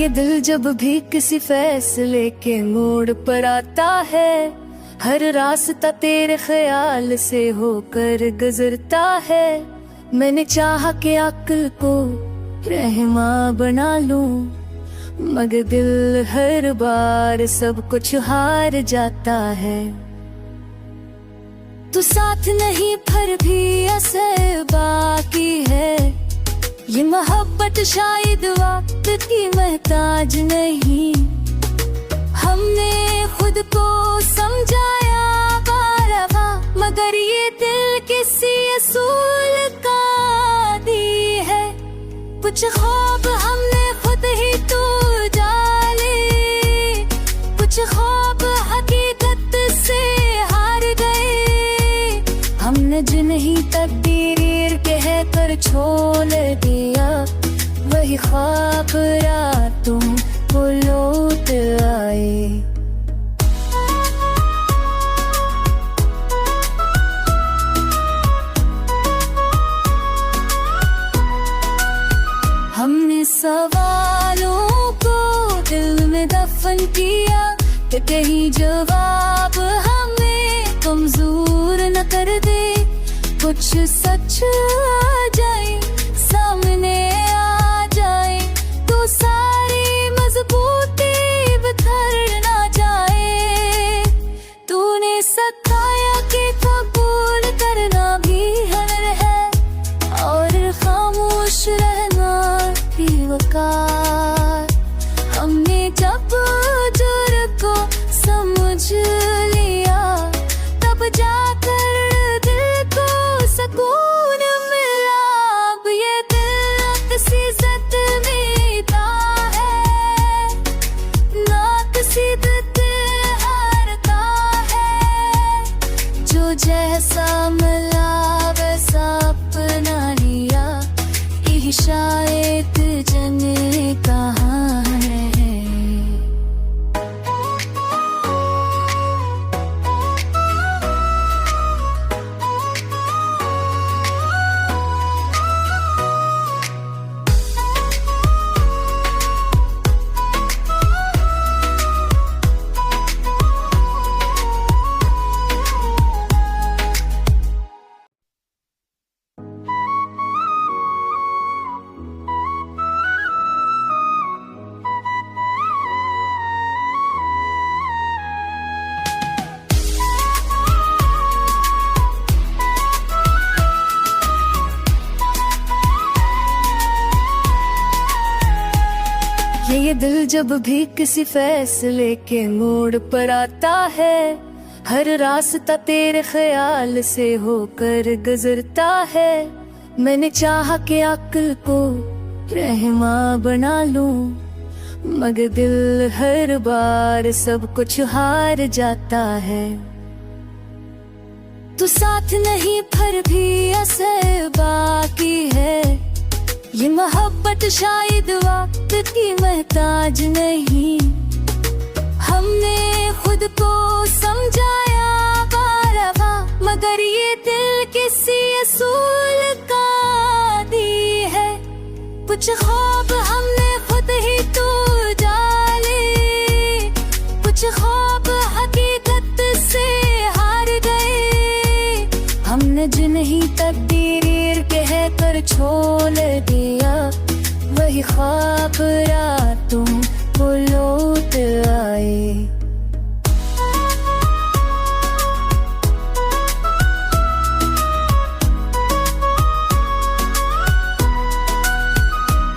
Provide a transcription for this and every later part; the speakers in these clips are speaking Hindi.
ये दिल जब भी किसी फैसले के मोड़ पर आता है, हर रास्ता तेरे ख्याल से होकर गुजरता है। मैंने चाहा कि अक्ल को रहमा बना लूं, मगर दिल हर बार सब कुछ हार जाता है। तू साथ नहीं फिर भी असर बाकी है, ये मोहब्बत शायद वक्त की महताज नहीं। हमने खुद को समझाया बारहा, मगर ये दिल किसी असूल का दी है। कुछ ख्वाब हमने खुद ही तो डाले, कुछ ख्वाब हकीकत से हार गए। हमने जिन्हें तकदीर कह कर छोड़ दिया, वही ख्वाब रातों को लौट आए। हमने सवालों को दिल में दफन किया कि कहीं जवाब हमें कमजोर न कर दे। कुछ सच आ जाए, सामने आ जाए, तो सारी मजबूती बिखर ना जाए। तूने सताया कि कबूल करना भी हुनर है, और खामोश रहना भी वकार। हमने जब जुर्म को समझ लिया, तब जाकर सुकून मिला। अब ये दिल किसी ज़द में ता है, ना किसी ज़द हारता है। जो जैसा मिला वैसा अपना लिया, यही शायद जने कहाँ है। ये दिल जब भी किसी फैसले के मोड़ पर आता है, हर रास्ता तेरे ख्याल से होकर गुजरता है। मैंने चाहा कि अक्ल को रहमा बना लूं, मगर दिल हर बार सब कुछ हार जाता है। तू साथ नहीं फिर भी असर बाकी है, ये मोहब्बत शायद वक्त की महताज नहीं। हमने खुद को समझाया बारहा, मगर ये दिल किसी असूल का दी है। कुछ ख्वाब हमने खुद ही तो डाले, कुछ ख्वाब हकीकत से हार गए। हमने जिन्हें तकदीर कह कर छोड़ दिया, वही ख्वाब रातों को लौट आए।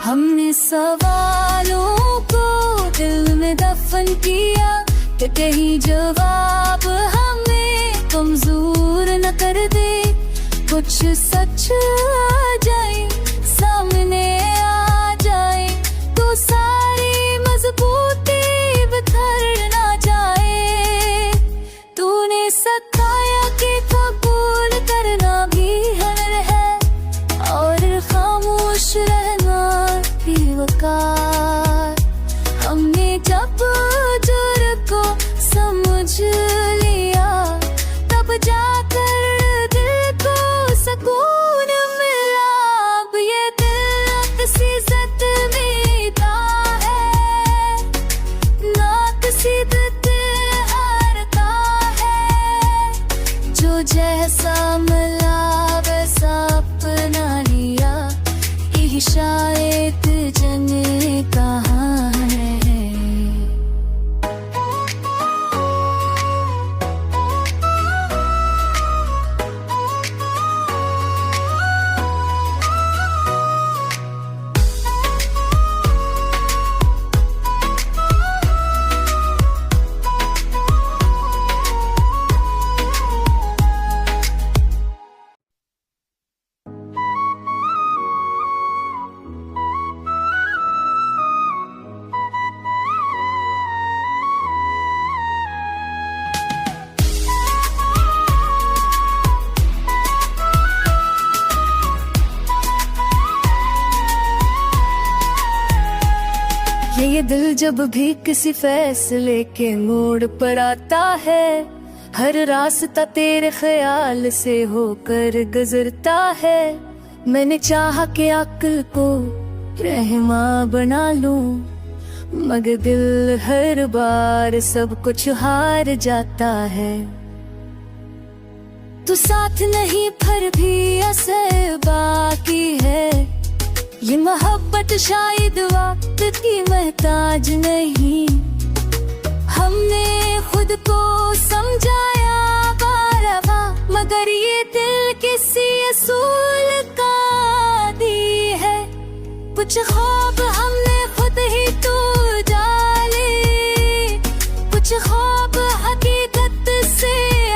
हमने सवालों को दिल में दफन किया कि कहीं जवाब हमें कमजोर न कर दे। कुछ सच आ जाए, सामने आ जाए, तो सारी मजबूती बिखर ना जाए। तूने सताया कि कबूल करना भी हुनर है, और खामोश रहना भी वकार। हमने जब जुर्म को समझ लिया, तब जाकर सुकून मिला। ये दिल जब भी किसी फैसले के मोड़ पर आता है, हर रास्ता तेरे ख्याल से होकर गुजरता है। मैंने चाहा कि अक्ल को रहमा बना लूं, मगर दिल हर बार सब कुछ हार जाता है। तू साथ नहीं फिर भी असर बाकी है, ये मोहब्बत शायद वक्त की महताज नहीं। हमने खुद को समझाया बारवा, मगर ये दिल किसी असूल का दी है। कुछ ख्वाब हमने खुद ही तो डाले, कुछ ख्वाब हकीकत से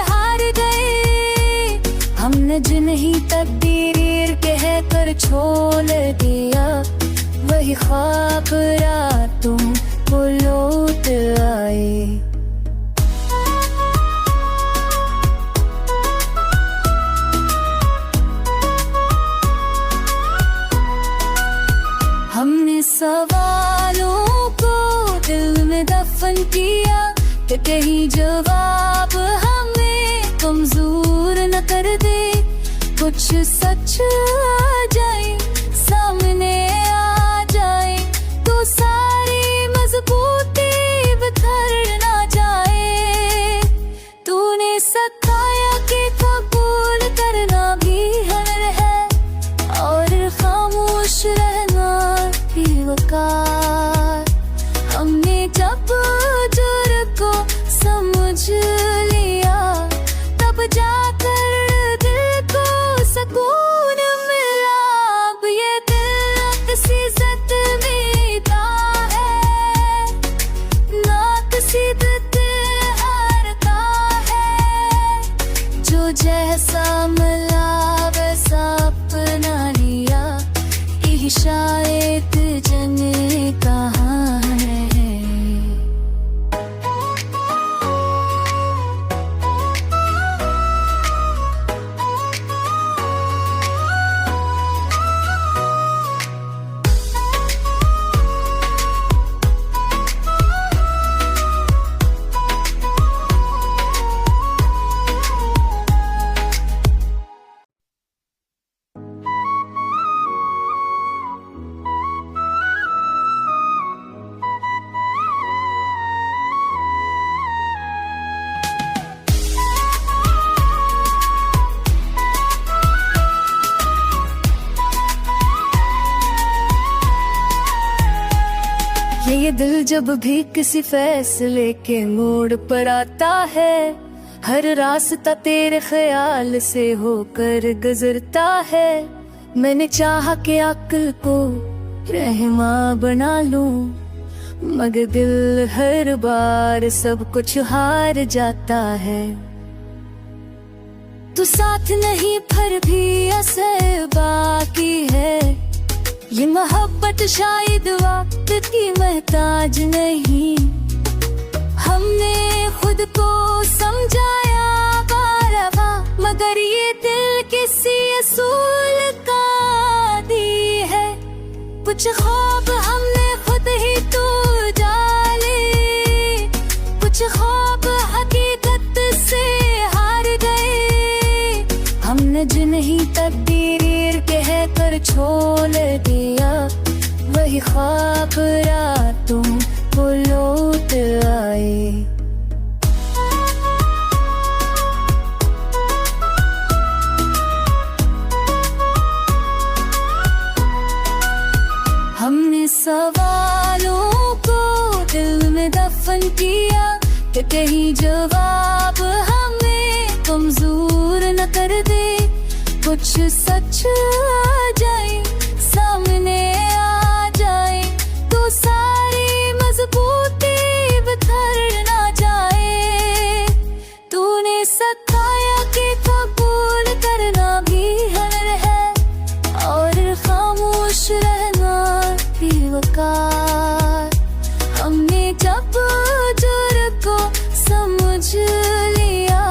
हार गए। हमने जिन्हीं तकदीर कह कर छोड़ दिया, वही ख्वाब रातों को लौट आए। हमने सवालों को दिल में दफन किया कि कहीं जवाब हमें कमजोर न कर दे। कुछ सच आ जाए, सामने आ जाए, तो सारी मजबूती बिखर ना जाए। तूने सिखाया कि कबूल करना भी हुनर है, और खामोश रहना भी वकार। हमने जब जुर्म को समझ लिया, तब जाकर दिल को सुकून मिला। अब ये दिल किसी इज्जत मिलता है, ना किसी दिल हारता है। जो जैसा मिला वैसा अपना लिया, यही शायद जने कहाँ है। ये दिल जब भी किसी फैसले के मोड़ पर आता है, हर रास्ता तेरे ख्याल से होकर गुजरता है। मैंने चाहा कि अक्ल को रहमा बना लूं, मगर दिल हर बार सब कुछ हार जाता है। तू साथ नहीं फिर भी असर बाकी है, ये मोहब्बत शायद वक्त की महताज नहीं। हमने खुद को समझाया बारवा, मगर ये दिल किसी असूल का दी है। कुछ ख्वाब हमने खुद ही तो डाले, कुछ ख्वाब हकीकत से हार गए। हमने जिन्हीं तकदीर कह कर छोड़ दिया, वही ख्वाब रातों को लौट आए। हमने सवालों को दिल में दफन किया कि कहीं जवाब हमें कमजोर न कर दे। कुछ सच आ जाए, सामने आ जाए, तो सारी मजबूती बिखर ना जाए। तूने सिखाया कि कबूल करना भी हुनर है, और खामोश रहना भी वकार। हमने जब जुर्म को समझ लिया,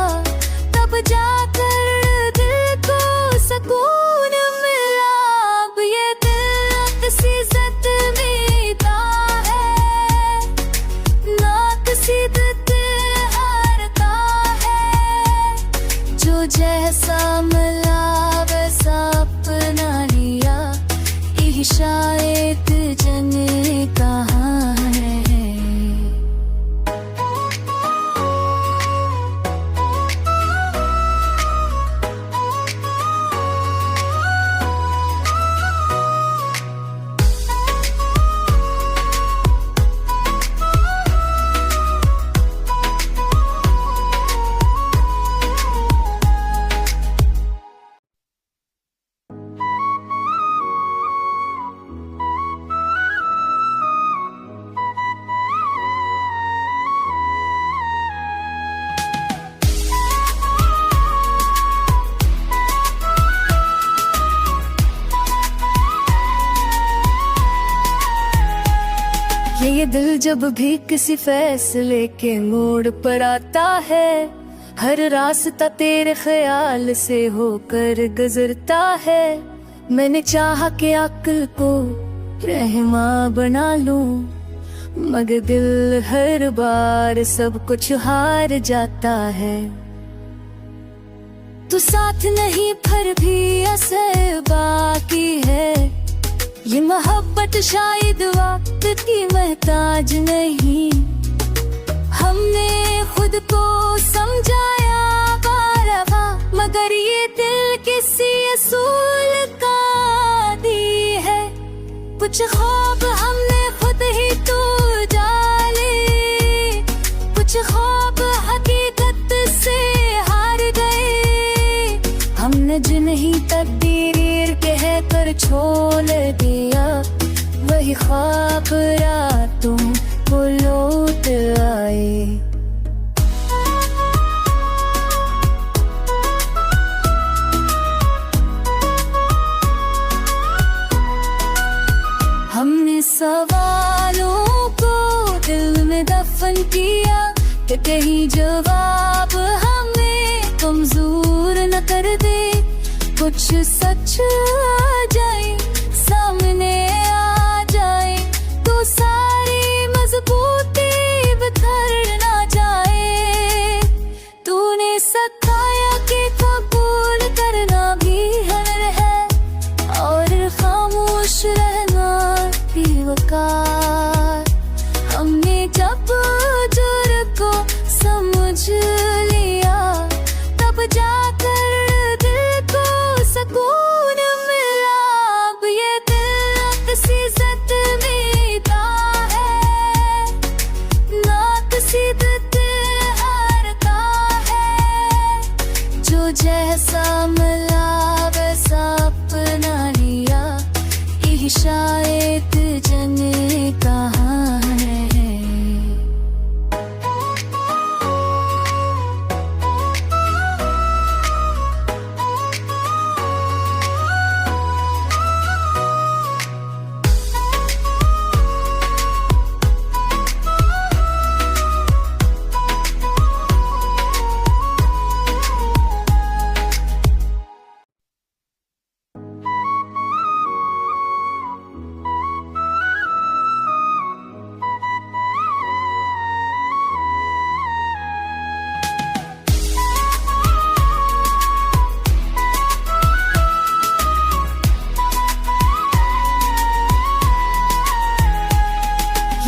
तब जाकर दिल को सुकून मिला। अब दिल जब भी किसी फैसले के मोड़ पर आता है, हर रास्ता तेरे ख्याल से होकर गुजरता है। मैंने चाहा कि अक्ल को रहमा बना लूं, मगर दिल हर बार सब कुछ हार जाता है। तू साथ नहीं फिर भी असर बाकी है, ये मोहब्बत शायद वक्त की मोहताज नहीं। हमने खुद को समझाया बारहा, मगर ये दिल किसी असूल का दी है। कुछ ख्वाब हमने खुद ही तो डाले, कुछ ख्वाब हकीकत से हार गए। हमने जिन्हीं तकदीर कह कर छोड़ दिया, वही ख्वाब रातों को लौट आए। हमने सवालों को दिल में दफन किया कि कहीं जवाब हमें कमजोर न कर दे। कुछ सच आ जाए, सामने आ जाए, तो सारी मजबूती बिखर ना जाए। तूने सताया कि कबूल करना भी हुनर है, और खामोश रहना भी वकार। हमने जब जुर्म को समझ लिया, तब जाकर दिल को सुकून मिला। अब ये दिल किसी ज़द में का है, ना किसी ज़द हारता है। जो जैसा मिला वैसा अपना लिया, यही शायद जाने कहाँ है।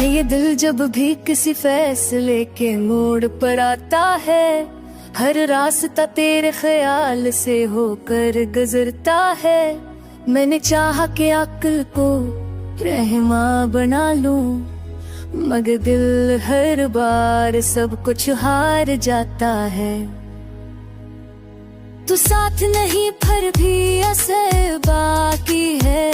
ये दिल जब भी किसी फैसले के मोड़ पर आता है, हर रास्ता तेरे ख्याल से होकर गुजरता है। मैंने चाहा कि अक्ल को रहमा बना लूं, मगर दिल हर बार सब कुछ हार जाता है। तू साथ नहीं फिर भी असर बाकी है,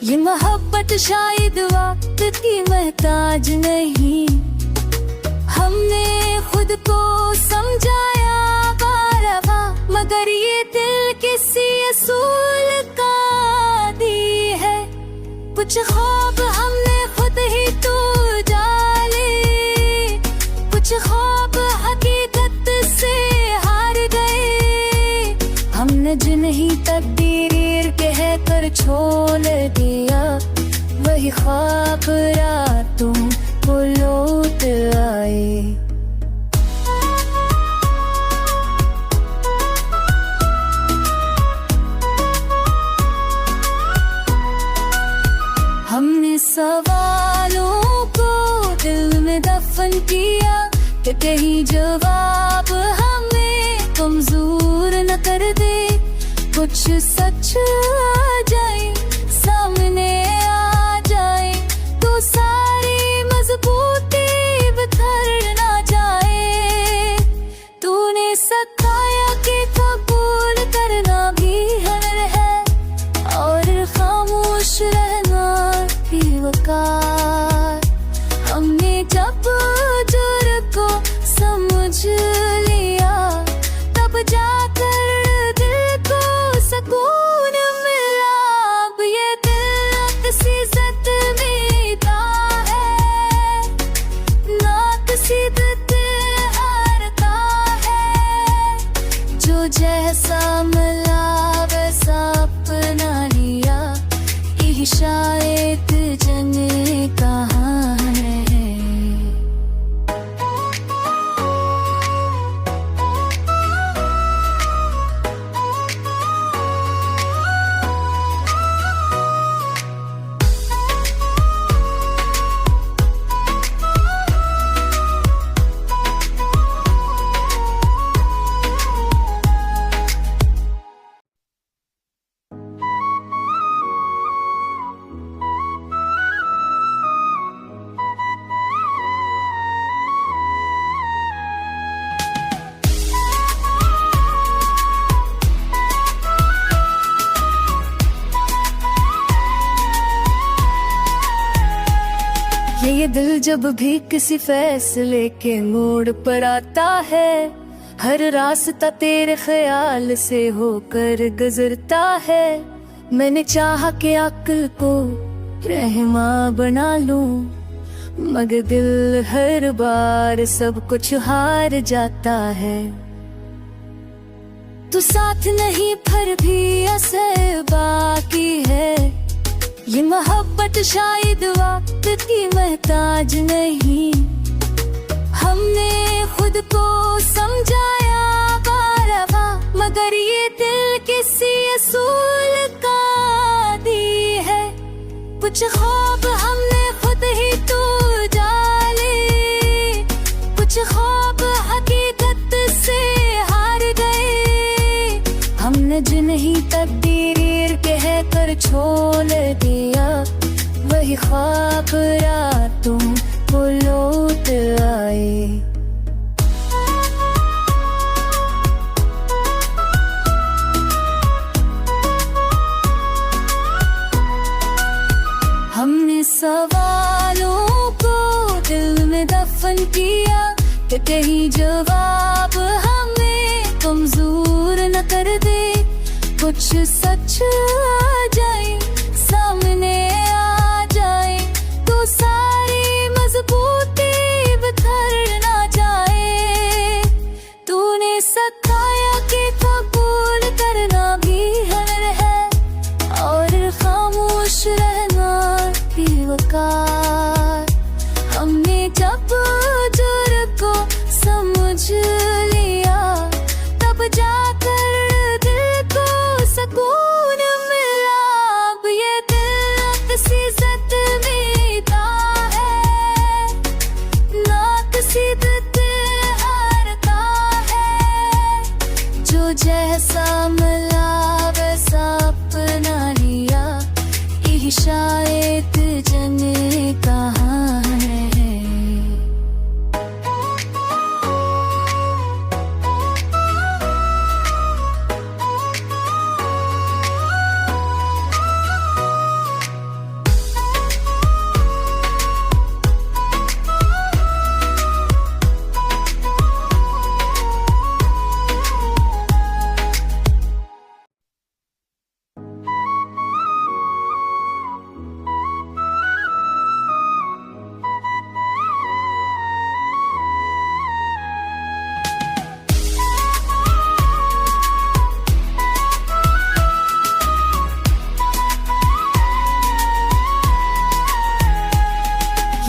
ये मोहब्बत शायद वक्त की मोहताज नहीं। हमने खुद को समझाया बारहा, मगर ये दिल किसी असूल का दी है। कुछ ख्वाब हमने खुद ही तो डाले, कुछ ख्वाब हकीकत से हार गए। हमने जिन्हीं तकदीर कह कर छोड़ दिया, वही ख्वाब रातों को लौट आए। हमने सवालों को दिल में दफन किया कि कहीं जवाब हमें कमजोर न कर दे। कुछ सच आ जाए, सामने आ जाए, तो सारी मजबूती बिखर ना जाए। तूने सताया कि कबूल करना भी हुनर है, और खामोश रहना भी वकार। हमने जब जुर्म को समझ लिया, तब जाकर दिल को सुकून मिला। अब ये दिल दिल जब भी किसी फैसले के मोड़ पर आता है, हर रास्ता तेरे ख्याल से होकर गुजरता है। मैंने चाहा कि अक्ल को रहमा बना लूं, मगर दिल हर बार सब कुछ हार जाता है। तू साथ नहीं फिर भी असर बाकी है, ये मोहब्बत शायद वक्त की महताज नहीं। हमने खुद को समझाया बारहा, मगर ये दिल किसी असूल का दी है। कुछ ख्वाब हमने खुद ही तो जाले, कुछ ख्वाब हकीकत से हार गए। हमने जिन्हीं तकदीर कह कर छोड़ दिया, वही ख्वाब रातों को लौट आए। हमने सवालों को दिल में दफन किया कि कहीं जवाब हमें कमजोर न कर दे। कुछ सच आ जाए, सामने आ जाए, तो सारी मजबूती बिखर ना जाए। तूने सिखाया कि कबूल करना भी हुनर है, और खामोश रहना भी वकार। हमने जब जुर्म को समझ लिया, तब जाकर दिल को सुकून मिला। अब ये दिल किसी ज़द में था है, ना किसी ज़द हारता है। जो जैसा मिला वैसा अपना लिया, यही शायद जने कहाँ है।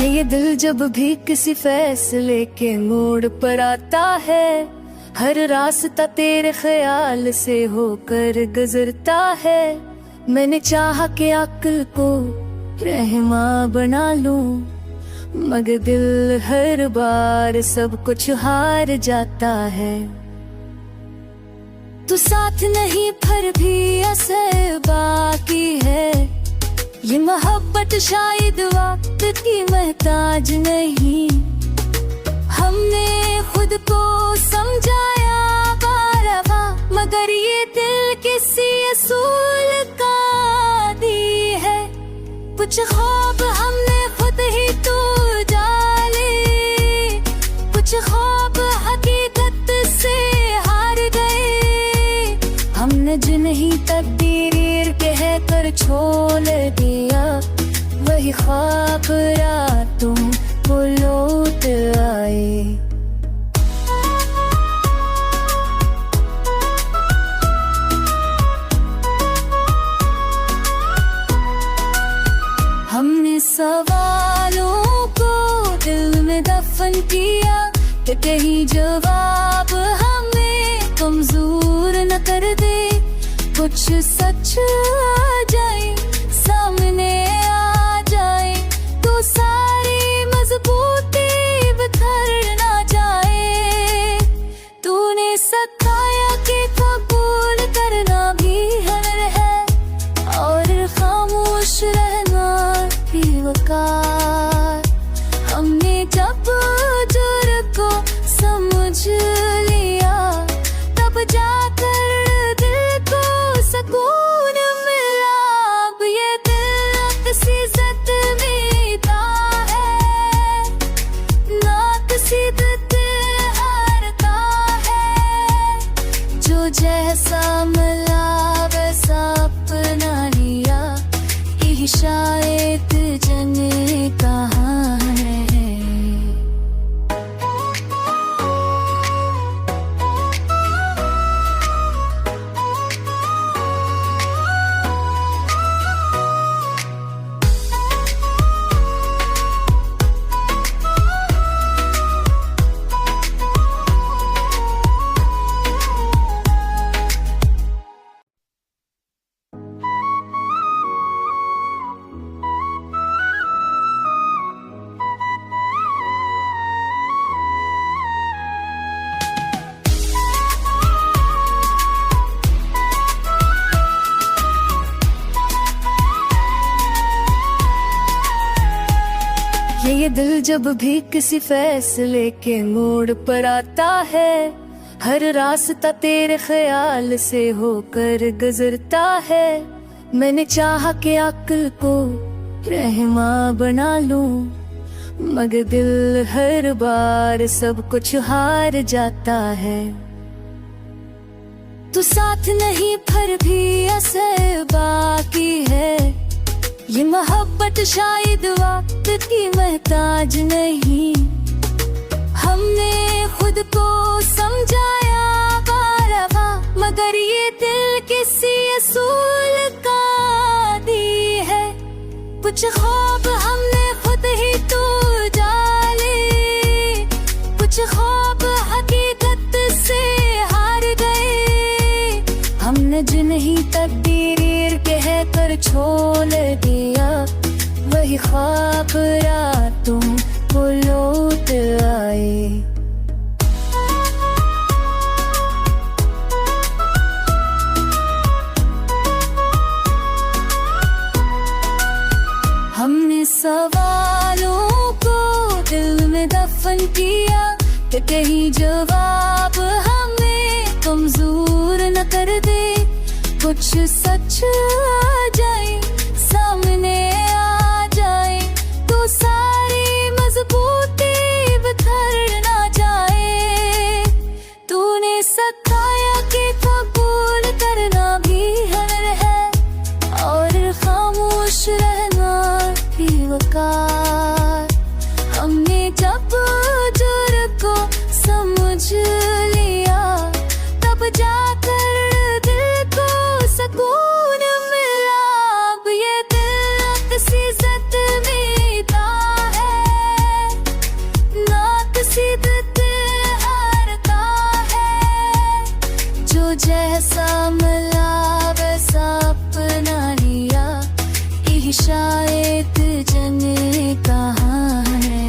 ये दिल जब भी किसी फैसले के मोड़ पर आता है, हर रास्ता तेरे ख्याल से होकर गुजरता है। मैंने चाहा कि अक्ल को रहमा बना लूं, मगर दिल हर बार सब कुछ हार जाता है। तू साथ नहीं फिर भी असर बाकी है, ये मोहब्बत शायद वक्त की महताज नहीं। हमने खुद को समझाया बारहा, मगर ये दिल किसी असूल का दी है। कुछ ख्वाब हमने खुद ही तो जाले, कुछ ख्वाब हकीकत से हार गए। हमने जिन्हीं तकदीर कह कर छोड़ दिया, वही ख्वाब रातों को लौट आए। हमने सवालों को दिल में दफन किया कि कहीं जवाब हमें कमजोर न कर दे। कुछ सच आ जाए, सामने आ जाए, तो सारी मजबूती बिखर ना जाए। तूने सिखाया कि कबूल करना भी हुनर है, और खामोश रहना भी वकार। हमने जब जुर्म को समझ लिया, तब जाकर दिल को सुकून मिला। अब ये दिल दिल जब भी किसी फैसले के मोड़ पर आता है, हर रास्ता तेरे ख्याल से होकर गुजरता है। मैंने चाहा कि अक्ल को रहमा बना लूं, मगर दिल हर बार सब कुछ हार जाता है। तू साथ नहीं फिर भी असर बाकी है, ये मोहब्बत शायद वक्त की महताज नहीं। हमने खुद को समझाया बारहा, मगर ये दिल किसी असूल का दी है। कुछ ख्वाब हमने खुद ही तो डाले, कुछ ख्वाब हकीकत से हार गए। हमने जिन्हीं तकदीर कह कर छोड़ दिया, वही ख्वाब रातों को लौट आए। हमने सवालों को दिल में दफन किया कि कहीं जवाब हमें कमजोर न कर दे। कुछ सच आ जाए, सामने आ जाए, तो सारी मजबूती बिखर ना जाए। तूने सताया कि कबूल करना भी हर है, और खामोश रहना भी वकार। हमने जब जुर्म को समझ लिया, तब जाकर दिल को सुकून मिला। अब ये दिल किसी इज्जत में था है, ना किसी दिल हारता है। जो जैसा मिला वैसा अपना लिया, यही शायद जने कहाँ है।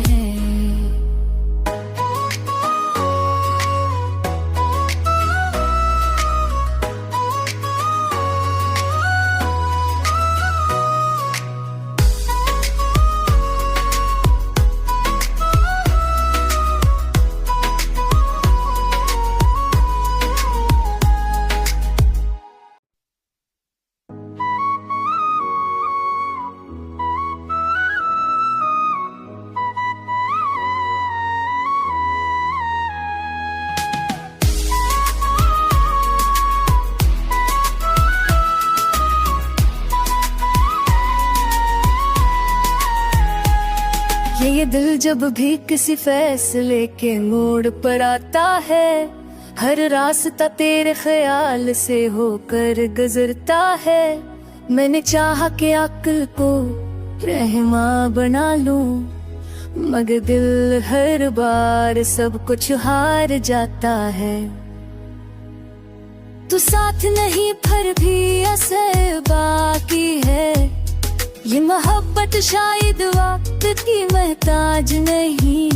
ये दिल जब भी किसी फैसले के मोड़ पर आता है, हर रास्ता तेरे ख्याल से होकर गुजरता है। मैंने चाहा कि अक्ल को रहमा बना लूं, मगर दिल हर बार सब कुछ हार जाता है। तू साथ नहीं फिर भी असर बाकी है, ये मोहब्बत शायद वक्त की महताज नहीं।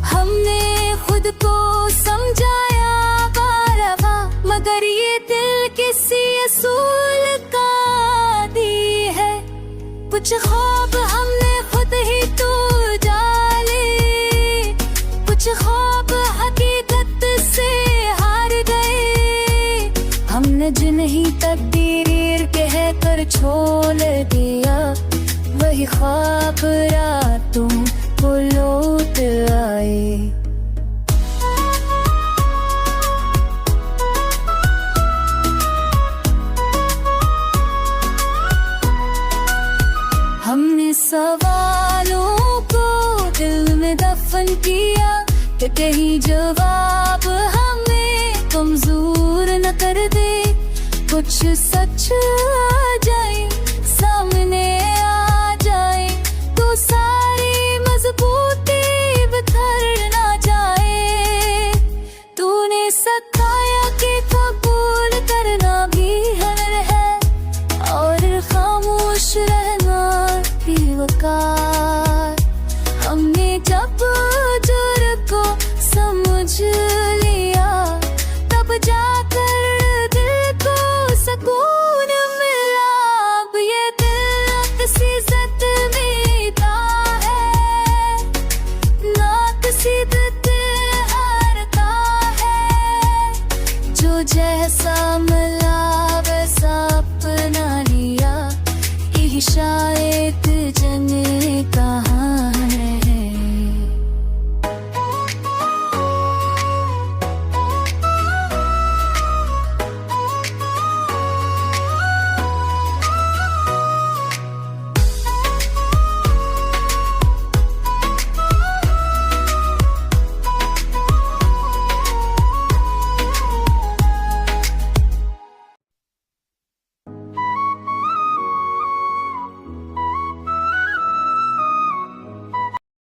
हमने खुद को समझाया बारहा, मगर ये दिल किसी असूल का दी है। कुछ ख्वाब हमने खुद ही तो डाले, कुछ ख्वाब हकीकत से हार गए। हमने जिन्हीं तकदीर कह कर छोड़ दिया, वही ख्वाब रातों को लौट आए। हमने सवालों को दिल में दफन किया कि कहीं जवाब हमें कमजोर न कर दे। कुछ सच आ जाए, सामने